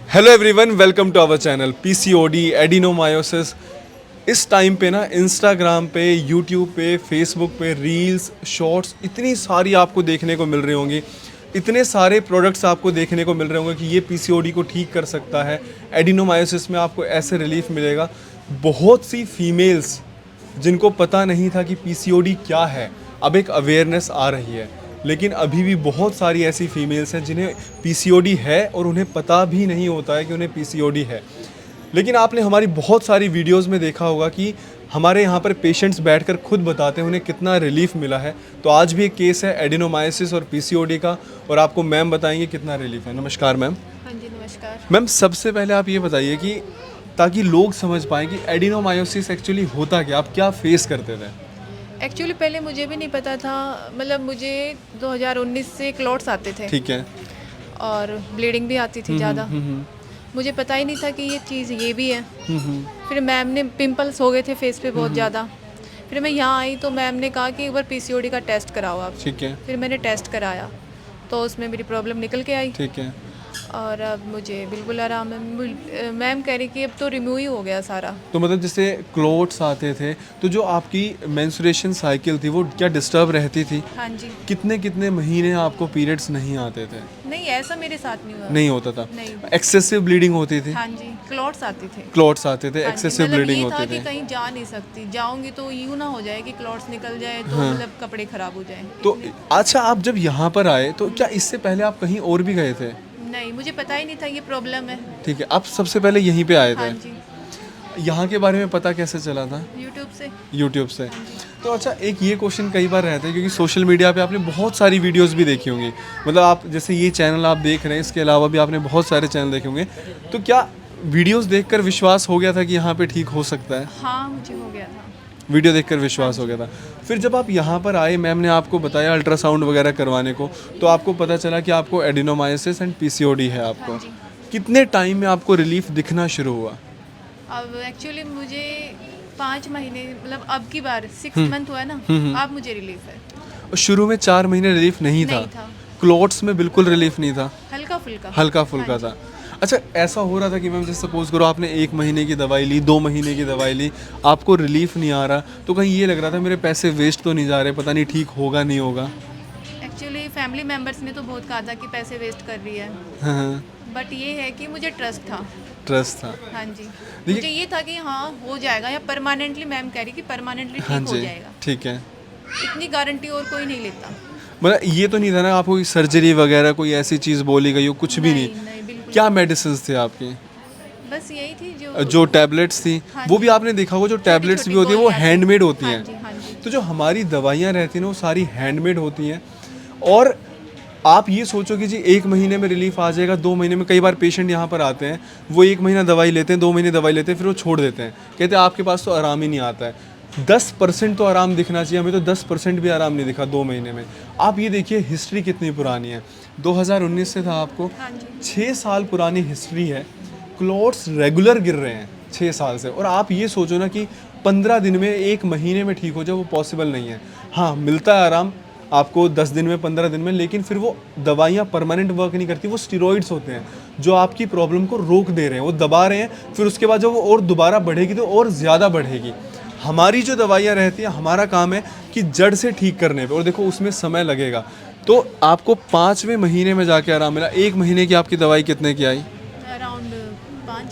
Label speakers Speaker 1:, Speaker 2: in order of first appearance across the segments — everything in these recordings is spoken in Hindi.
Speaker 1: Hello everyone, welcome to our channel PCOD adenomyosis. इस टाइम पे ना इंस्टाग्राम पे, यूट्यूब पे, फेसबुक पे रील्स, शॉर्ट्स इतनी सारी आपको देखने को मिल रही होंगी। इतने सारे प्रोडक्ट्स आपको देखने को मिल रहे होंगे कि ये पीसीओडी को ठीक कर सकता है। एडिनोमायोसिस में आपको ऐसे रिलीफ मिलेगा। बहुत सी फीमेल्स जिनको पता नहीं था कि पीसीओडी क्या है, अब एक अवेयरनेस आ रही है। लेकिन अभी भी बहुत सारी ऐसी फीमेल्स हैं जिन्हें पीसीओडी है और उन्हें पता भी नहीं होता है कि उन्हें पीसीओडी है। लेकिन आपने हमारी बहुत सारी वीडियोस में देखा होगा कि हमारे यहाँ पर पेशेंट्स बैठकर खुद बताते हैं उन्हें कितना रिलीफ मिला है। तो आज भी एक केस है एडिनोमायोसिस और पीसीओडी का, और आपको मैम बताएंगे कितना रिलीफ है। नमस्कार मैम।
Speaker 2: हाँ जी, नमस्कार।
Speaker 1: मैम, सबसे पहले आप ये बताइए कि ताकि लोग समझ पाएँ कि एडिनोमायोसिस एक्चुअली होता क्या, आप क्या फेस करते थे?
Speaker 2: एक्चुअली पहले मुझे भी नहीं पता था, मतलब मुझे 2019 से क्लॉट्स आते थे।
Speaker 1: ठीक है।
Speaker 2: और ब्लीडिंग भी आती थी ज़्यादा। मुझे पता ही नहीं था कि ये चीज़ ये भी है। फिर मैम ने, पिंपल्स हो गए थे फेस पे बहुत ज़्यादा। फिर मैं यहाँ आई तो मैम ने कहा कि एक बार पीसीओडी का टेस्ट कराओ आप।
Speaker 1: ठीक है।
Speaker 2: फिर मैंने टेस्ट कराया तो उसमें मेरी प्रॉब्लम निकल के आई।
Speaker 1: ठीक है।
Speaker 2: और अब मुझे बिल्कुल आराम है। मैम कह रही कि अब तो रिमूव ही हो गया सारा।
Speaker 1: तो मतलब जैसे क्लोट्स आते थे, तो जो आपकी मेंस्ट्रुएशन साइकिल थी वो क्या डिस्टर्ब रहती थी?
Speaker 2: हाँ जी।
Speaker 1: कितने कितने महीने आपको पीरियड्स नहीं आते थे?
Speaker 2: नहीं, ऐसा मेरे साथ नहीं हुआ।
Speaker 1: नहीं होता था?
Speaker 2: नहीं।
Speaker 1: एक्सेसिव ब्लीडिंग होती थी?
Speaker 2: हाँ जी, क्लॉट्स आते थे।
Speaker 1: क्लोट्स आते थे,
Speaker 2: हाँ जी,
Speaker 1: एक्सेसिव
Speaker 2: मतलब
Speaker 1: ब्लीडिंग
Speaker 2: ये था
Speaker 1: होते
Speaker 2: कि
Speaker 1: थे।
Speaker 2: कहीं जा नहीं सकती, जाऊंगी तो यूँ ना हो जाए कि क्लॉट्स निकल जाए तो मतलब कपड़े खराब हो जाए।
Speaker 1: तो अच्छा, आप जब यहाँ पर आए तो क्या इससे पहले आप कहीं और भी गए थे?
Speaker 2: नहीं, मुझे पता ही नहीं था ये प्रॉब्लम है।
Speaker 1: ठीक है, आप सबसे पहले यहीं पे आए
Speaker 2: हाँ
Speaker 1: थे।
Speaker 2: जी,
Speaker 1: यहाँ के बारे में पता कैसे चला था?
Speaker 2: यूट्यूब से।
Speaker 1: यूट्यूब से। तो अच्छा, एक ये क्वेश्चन कई बार रहता है क्योंकि सोशल मीडिया पे आपने बहुत सारी वीडियोस भी देखी होंगी। मतलब आप जैसे ये चैनल आप देख रहे हैं, इसके अलावा भी आपने बहुत सारे चैनल देखे होंगे। तो क्या वीडियोस देखकर विश्वास हो गया था कि यहाँ पे ठीक हो सकता है?
Speaker 2: हाँ, मुझे हो गया था।
Speaker 1: वीडियो देखकर विश्वास हो गया था। फिर जब आप यहाँ पर आए, मैम ने आपको बताया अल्ट्रासाउंड वगैरह करवाने को, तो आपको पता चला कि आपको एडिनोमायोसिस एंड पीसीओडी है आपको।
Speaker 2: हाँ जी।
Speaker 1: कितने टाइम में आपको रिलीफ दिखना शुरू हुआ?
Speaker 2: अब एक्चुअली मुझे 5 महीने, मतलब अब की बार 6 मंथ हुआ है ना, अब मुझे रिलीफ है।
Speaker 1: और शुरू में 4 महीने रिलीफ नहीं था?
Speaker 2: नहीं था।
Speaker 1: क्लोट्स में बिल्कुल रिलीफ नहीं था?
Speaker 2: हल्का फुल्का।
Speaker 1: हल्का फुल्का
Speaker 2: हाँ
Speaker 1: था। अच्छा, ऐसा हो रहा था कि मैम जैसे सपोज करो आपने 1 महीने की दवाई ली, 2 महीने की दवाई ली, आपको रिलीफ नहीं आ रहा, तो कहीं ये लग रहा था मेरे पैसे वेस्ट तो नहीं जा रहे, पता नहीं ठीक होगा नहीं होगा?
Speaker 2: एक्चुअली फैमिली मेम्बर्स ने तो बहुत कहा था कि पैसे वेस्ट कर रही है,
Speaker 1: हाँ,
Speaker 2: बट ये है कि मुझे ट्रस्ट था।
Speaker 1: ट्रस्ट था।
Speaker 2: हाँ जी, मुझे ये था कि हाँ हो जाएगा, या परमानेंटली, मैम कह रही कि परमानेंटली
Speaker 1: हाँ
Speaker 2: ठीक हो
Speaker 1: जी,
Speaker 2: जाएगा।
Speaker 1: ठीक है।
Speaker 2: इतनी गारंटी और कोई नहीं लेता।
Speaker 1: मतलब ये तो नहीं था ना आपको सर्जरी वगैरह कोई ऐसी चीज़ बोली गई हो? कुछ भी नहीं?
Speaker 2: नहीं, बिल्कुल।
Speaker 1: क्या मेडिसिन थे आपकी?
Speaker 2: बस यही थी जो
Speaker 1: जो टैबलेट्स थी,
Speaker 2: हाँ
Speaker 1: वो
Speaker 2: जी।
Speaker 1: भी आपने देखा होगा, जो टैबलेट्स भी
Speaker 2: छोटी
Speaker 1: होती है वो
Speaker 2: गोलियां थी।
Speaker 1: हैंडमेड होती
Speaker 2: हाँ
Speaker 1: हैं।
Speaker 2: जी, हाँ जी।
Speaker 1: तो जो हमारी दवाइयाँ रहती हैं ना वो सारी हैंडमेड होती हैं। और आप ये सोचो कि जी 1 महीने में रिलीफ आ जाएगा, 2 महीने में। कई बार पेशेंट यहाँ पर आते हैं, वो 1 महीना दवाई लेते हैं, 2 महीने दवाई लेते हैं, फिर वो छोड़ देते हैं, कहते हैं आपके पास तो आराम ही नहीं आता है। 10% तो आराम दिखना चाहिए, हमें तो 10% भी आराम नहीं दिखा 2 महीने में। आप ये देखिए हिस्ट्री कितनी पुरानी है। 2019 से था आपको,
Speaker 2: हाँ जी।
Speaker 1: 6 साल पुरानी हिस्ट्री है। क्लॉट्स रेगुलर गिर रहे हैं 6 साल से, और आप ये सोचो ना कि 15 दिन में, 1 महीने में ठीक हो जाए, वो पॉसिबल नहीं है। हाँ, मिलता है आराम आपको 10 दिन में, 15 दिन में, लेकिन फिर वो दवाइयाँ परमानेंट वर्क नहीं करती। वो स्टेरॉइड्स होते हैं जो आपकी प्रॉब्लम को रोक दे रहे हैं, वो दबा रहे हैं, फिर उसके बाद जब वो और दोबारा बढ़ेगी तो और ज़्यादा बढ़ेगी। हमारी जो दवाइयाँ रहती हैं, हमारा काम है कि जड़ से ठीक करने पे, और देखो उसमें समय लगेगा। तो आपको 5वें महीने में जाके आराम मिला। 1 महीने की आपकी दवाई कितने की आई?
Speaker 2: अराउंड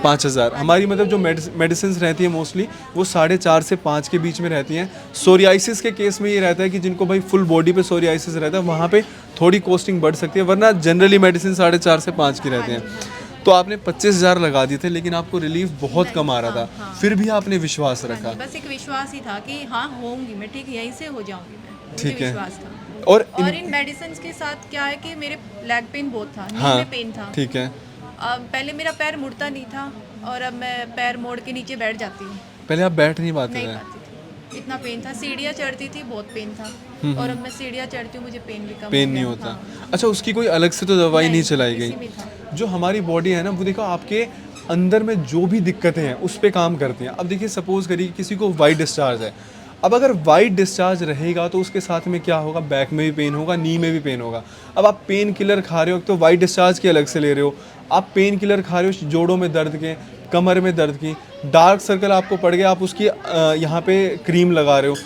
Speaker 1: 5,000। हमारी मतलब जो मेडिसिन रहती है मोस्टली वो 4.5 से 5 के बीच में रहती हैं। सोरियासिस के केस में ये रहता है कि जिनको भाई फुल बॉडी पे सोरियासिस रहता है, वहाँ पे थोड़ी कॉस्टिंग बढ़ सकती है, वरना जनरली मेडिसिन 4.5 से 5 की रहते हैं। तो आपने 25,000 लगा दिए थे, लेकिन आपको रिलीफ बहुत कम आ रहा था, फिर भी आपने विश्वास रखा।
Speaker 2: बस एक विश्वास ही था कि हाँ होंगी मैं ठीक, यहीं से हो जाऊंगी मैं, मुझे
Speaker 1: ठीक है।
Speaker 2: विश्वास था।
Speaker 1: और
Speaker 2: इन मेडिसिन के साथ क्या है कि मेरे लेग पेन बहुत था, नी
Speaker 1: हाँ,
Speaker 2: में पेन था।
Speaker 1: ठीक है।
Speaker 2: अब पहले मेरा पैर मुड़ता नहीं था, और अब मैं पैर मोड़ के नीचे बैठ जाती हूँ।
Speaker 1: पहले आप बैठ नहीं पाते
Speaker 2: नहीं
Speaker 1: थे?
Speaker 2: पाती थी, इतना पेन था। सीढ़ियाँ चढ़ती थी, बहुत पेन था, और अब मैं सीढ़ियाँ चढ़ती हूँ, मुझे पेन भी कम
Speaker 1: पेन
Speaker 2: हो
Speaker 1: नहीं
Speaker 2: गया।
Speaker 1: होता?
Speaker 2: हाँ।
Speaker 1: अच्छा, उसकी कोई अलग से तो दवाई नहीं चलाई
Speaker 2: इसी
Speaker 1: गई?
Speaker 2: में था।
Speaker 1: जो हमारी बॉडी है ना, वो देखो आपके अंदर में जो भी दिक्कतें हैं उस पे काम करती हैं। अब देखिए, सपोज करिए किसी को वाइट डिस्चार्ज है, अब अगर वाइट डिस्चार्ज रहेगा तो उसके साथ में क्या होगा, बैक में भी पेन होगा, नी में भी पेन होगा। अब आप पेन किलर खा रहे हो तो वाइट डिस्चार्ज के अलग से ले रहे हो, आप पेन किलर खा रहे हो जोड़ों में दर्द के, कमर में दर्द की, डार्क सर्कल आपको पड़ गया, आप उसकी यहाँ पे क्रीम लगा रहे हो।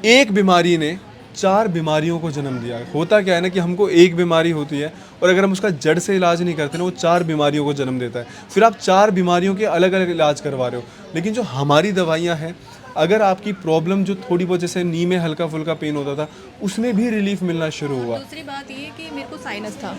Speaker 1: एक बीमारी ने 4 बीमारियों को जन्म दिया। होता क्या है ना कि हमको एक बीमारी होती है और अगर हम उसका जड़ से इलाज नहीं करते ना, वो 4 बीमारियों को जन्म देता है। फिर आप 4 बीमारियों के अलग अलग इलाज करवा रहे हो। लेकिन जो हमारी दवाइयाँ हैं, अगर आपकी प्रॉब्लम जो थोड़ी बहुत जैसे नी में हल्का फुल्का पेन होता था, उसमें भी रिलीफ मिलना शुरू हुआ।
Speaker 2: दूसरी बात ये कि मेरे को साइनस था,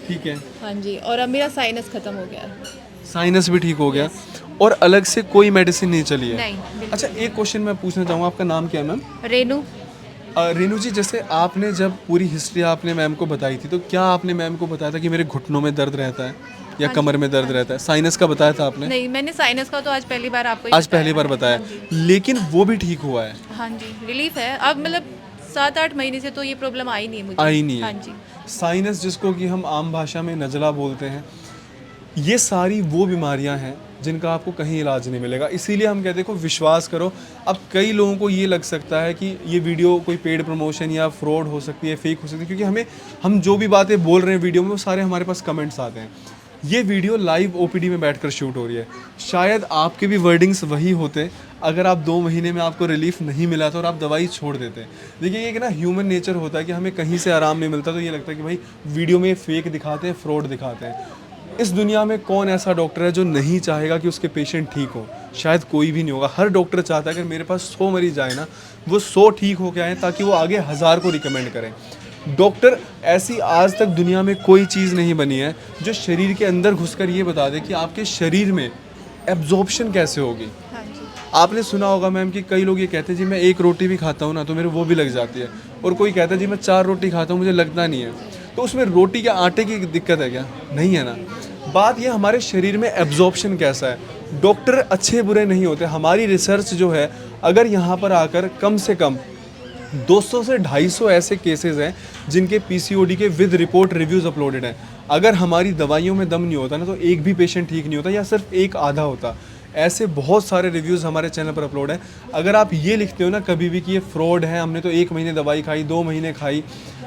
Speaker 1: ठीक है,
Speaker 2: हाँ जी, और अब मेरा साइनस खत्म हो गया।
Speaker 1: साइनस भी ठीक हो गया और अलग से कोई मेडिसिन नहीं चली है।
Speaker 2: नहीं, बिल्कुल।
Speaker 1: अच्छा, एक क्वेश्चन मैं पूछना चाहूँगा, आपका नाम क्या है मैम?
Speaker 2: रेनू।
Speaker 1: रेनू जी, जैसे आपने जब पूरी हिस्ट्री आपने मैम को बताई थी, तो क्या आपने मैम को बताया था कि मेरे घुटनों में दर्द रहता है या कमर में दर्द रहता है? साइनस का बताया था आपने?
Speaker 2: नहीं, मैंने साइनस का तो आज पहली बार आपको
Speaker 1: आज पहली बार बताया, लेकिन वो भी ठीक हुआ है?
Speaker 2: हाँ जी, रिलीफ है अब, मतलब 7-8 महीने से तो ये प्रॉब्लम आई नहीं है मुझे।
Speaker 1: आई नहीं है।
Speaker 2: हाँ जी।
Speaker 1: साइनस, जिसको कि हम आम भाषा में नज़ला बोलते हैं, ये सारी वो बीमारियां हैं जिनका आपको कहीं इलाज नहीं मिलेगा। इसीलिए हम कहते हैं को विश्वास करो। अब कई लोगों को ये लग सकता है कि ये वीडियो कोई पेड प्रमोशन या फ्रॉड हो सकती है, फेक हो सकती है, क्योंकि हम जो भी बातें बोल रहे हैं वीडियो में, वो सारे हमारे पास कमेंट्स आते हैं। ये वीडियो लाइव ओपीडी में बैठकर शूट हो रही है। शायद आपके भी वर्डिंग्स वही होते अगर आप 2 महीने में आपको रिलीफ नहीं मिला था और आप दवाई छोड़ देते। देखिए, ये ना ह्यूमन नेचर होता है कि हमें कहीं से आराम नहीं मिलता तो ये लगता है कि भाई वीडियो में फेक दिखाते हैं, फ्रॉड दिखाते हैं। इस दुनिया में कौन ऐसा डॉक्टर है जो नहीं चाहेगा कि उसके पेशेंट ठीक हो? शायद कोई भी नहीं होगा। हर डॉक्टर चाहता है अगर मेरे पास 100 मरीज आए ना, वो 100 ठीक होके आए ताकि वो आगे 1000 को रिकमेंड करें। डॉक्टर, ऐसी आज तक दुनिया में कोई चीज़ नहीं बनी है जो शरीर के अंदर घुसकर ये बता दे कि आपके शरीर में एब्जॉर्प्शन कैसे होगी।
Speaker 2: हाँ जी।
Speaker 1: आपने सुना होगा मैम कि कई लोग ये कहते हैं जी मैं 1 रोटी भी खाता हूँ ना तो मेरे वो भी लग जाती है, और कोई कहता है जी मैं 4 रोटी खाता हूँ मुझे लगता नहीं है। तो उसमें रोटी के आटे की दिक्कत है क्या? नहीं है ना। बात ये हमारे शरीर में एब्जॉर्प्शन कैसा है। डॉक्टर अच्छे बुरे नहीं होते। हमारी रिसर्च जो है, अगर यहाँ पर आकर कम से कम 200 से 250 ऐसे केसेस हैं जिनके पीसीओडी के विद रिपोर्ट रिव्यूज़ अपलोडेड हैं। अगर हमारी दवाइयों में दम नहीं होता ना, तो एक भी पेशेंट ठीक नहीं होता या सिर्फ एक आधा होता। ऐसे बहुत सारे रिव्यूज़ हमारे चैनल पर अपलोड हैं। अगर आप ये लिखते हो ना कभी भी कि ये फ्रॉड है, हमने तो 1 महीने दवाई खाई, 2 महीने खाई,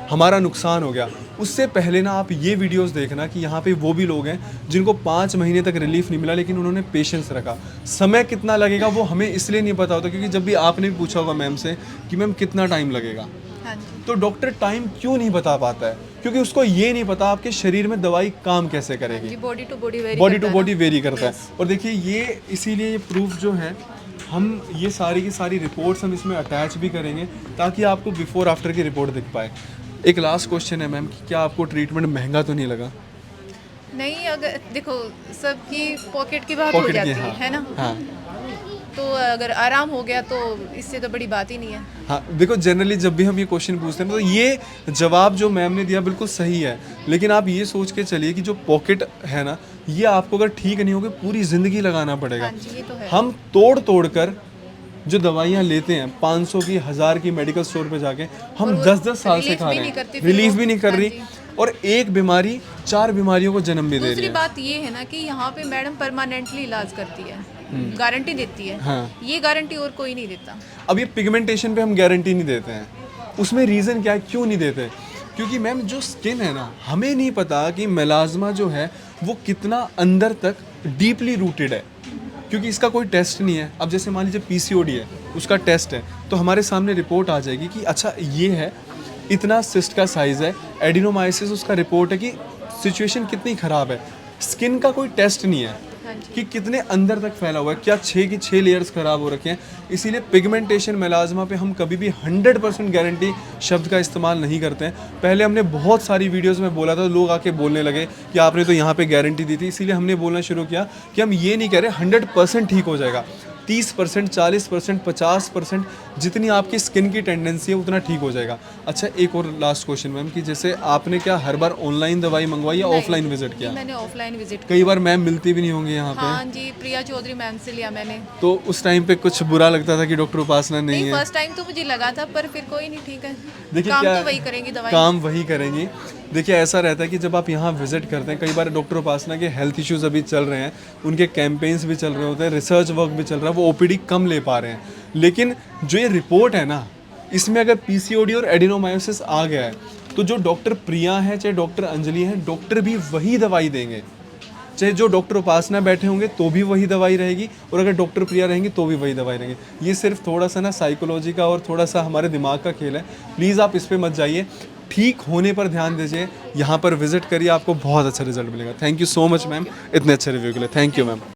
Speaker 1: हमारा नुकसान हो गया, उससे पहले ना आप ये वीडियोस देखना कि यहाँ पे वो भी लोग हैं जिनको 5 महीने तक रिलीफ नहीं मिला, लेकिन उन्होंने पेशेंस रखा। समय कितना लगेगा वो हमें इसलिए नहीं पता होता क्योंकि जब भी आपने भी पूछा होगा मैम से कि मैम कितना टाइम लगेगा,
Speaker 2: हाँ जी।
Speaker 1: तो डॉक्टर टाइम क्यों नहीं बता पाता है? क्योंकि उसको ये नहीं पता आपके शरीर में दवाई काम कैसे करेगी।
Speaker 2: बॉडी टू बॉडी
Speaker 1: वेरी करता है। और देखिए, ये इसीलिए ये प्रूफ जो है, हम ये सारी की सारी रिपोर्ट्स हम इसमें अटैच भी करेंगे ताकि आपको बिफोर आफ्टर की रिपोर्ट दिख पाए। एक लास्ट क्वेश्चन है मैम कि क्या आपको ट्रीटमेंट महंगा तो नहीं लगा?
Speaker 2: नहीं, अगर देखो सबकी पॉकेट की बात हो
Speaker 1: पॉकेट की,
Speaker 2: जाती
Speaker 1: हाँ,
Speaker 2: है ना,
Speaker 1: हाँ
Speaker 2: तो अगर आराम हो गया तो इससे तो बड़ी बात ही नहीं है।
Speaker 1: हाँ, देखो जनरली जब भी हम ये क्वेश्चन पूछते हैं तो ये जवाब जो मैम ने दिया बिल्कुल सही है, लेकिन आप ये सोच के चलिए कि जो पॉकेट है ना, ये आपको अगर ठीक नहीं होगी पूरी ज़िंदगी लगाना पड़ेगा।
Speaker 2: हाँ जी, ये तो है।
Speaker 1: हम तोड़ कर जो दवाइयाँ लेते हैं 500 की, 1000 की मेडिकल स्टोर पे जाके, हम 10-10 साल से खा रहे हैं, रिलीफ भी नहीं कर रही, और एक बीमारी 4 बीमारियों को जन्म भी दे रही
Speaker 2: दूसरी
Speaker 1: है।
Speaker 2: बात ये है ना कि यहाँ पे मैडम परमानेंटली इलाज करती है, गारंटी देती है।
Speaker 1: हाँ।
Speaker 2: ये गारंटी और कोई नहीं देता।
Speaker 1: अब ये पिगमेंटेशन पे हम गारंटी नहीं देते हैं, उसमें रीज़न क्या है, क्यों नहीं देते? क्योंकि मैम जो स्किन है ना, हमें नहीं पता कि मेलाज्मा जो है वो कितना अंदर तक डीपली रूटेड है, क्योंकि इसका कोई टेस्ट नहीं है। अब जैसे मान लीजिए पीसीओडी है, उसका टेस्ट है, तो हमारे सामने रिपोर्ट आ जाएगी कि अच्छा ये है, इतना सिस्ट का साइज़ है, एडिनोमाइसिस उसका रिपोर्ट है कि सिचुएशन कितनी ख़राब है। स्किन का कोई टेस्ट नहीं है कि कितने अंदर तक फैला हुआ है, क्या 6 की 6 लेयर्स ख़राब हो रखे हैं। इसीलिए पिगमेंटेशन मेलाज्मा पे हम कभी भी 100% गारंटी शब्द का इस्तेमाल नहीं करते हैं। पहले हमने बहुत सारी वीडियोस में बोला था, लोग आके बोलने लगे कि आपने तो यहाँ पे गारंटी दी थी, इसीलिए हमने बोलना शुरू किया कि हम ये नहीं कह रहे 100% ठीक हो जाएगा। 30%, 40%, 50% जितनी आपकी स्किन की टेंडेंसी है उतना ठीक हो जाएगा। अच्छा, एक और लास्ट क्वेश्चन मैम कि जैसे आपने क्या हर बार ऑनलाइन दवाई मंगवाई या ऑफलाइन विजिट किया?
Speaker 2: मैंने ऑफलाइन विजिट।
Speaker 1: कई बार मैम मिलती भी नहीं होंगी यहाँ पे।
Speaker 2: हाँ जी, प्रिया चौधरी मैम से लिया मैंने।
Speaker 1: तो उस टाइम पे कुछ बुरा लगता था कि डॉक्टर उपासना नहीं है?
Speaker 2: फर्स्ट टाइम तो मुझे लगा था, पर फिर कोई नहीं, ठीक है,
Speaker 1: देखिए
Speaker 2: काम
Speaker 1: क्या,
Speaker 2: तो वही करेंगी, दवाई
Speaker 1: काम वही करेंगी। देखिए ऐसा रहता है कि जब आप यहाँ विजिट करते हैं, कई बार डॉक्टर उपासना के हेल्थ इश्यूज अभी चल रहे हैं, उनके कैंपेन्स भी चल रहे होते हैं, रिसर्च वर्क भी चल रहा है, वो ओपीडी कम ले पा रहे हैं, लेकिन जो ये रिपोर्ट है ना, इसमें अगर पीसीओडी और एडिनोमायोसिस आ गया है तो जो डॉक्टर प्रिया है चाहे डॉक्टर अंजलि है, डॉक्टर भी वही दवाई देंगे। चाहे जो डॉक्टर उपासना बैठे होंगे तो भी वही दवाई रहेगी, और अगर डॉक्टर प्रिया रहेंगी तो भी वही दवाई रहेंगी। ये सिर्फ थोड़ा सा ना साइकोलॉजी का और थोड़ा सा हमारे दिमाग का खेल है। प्लीज़ आप इस पर मत जाइए, ठीक होने पर ध्यान दीजिए, यहाँ पर विजिट करिए, आपको बहुत अच्छा रिजल्ट मिलेगा। Thank you so much ma'am इतने अच्छे रिव्यू के लिए। Thank you ma'am.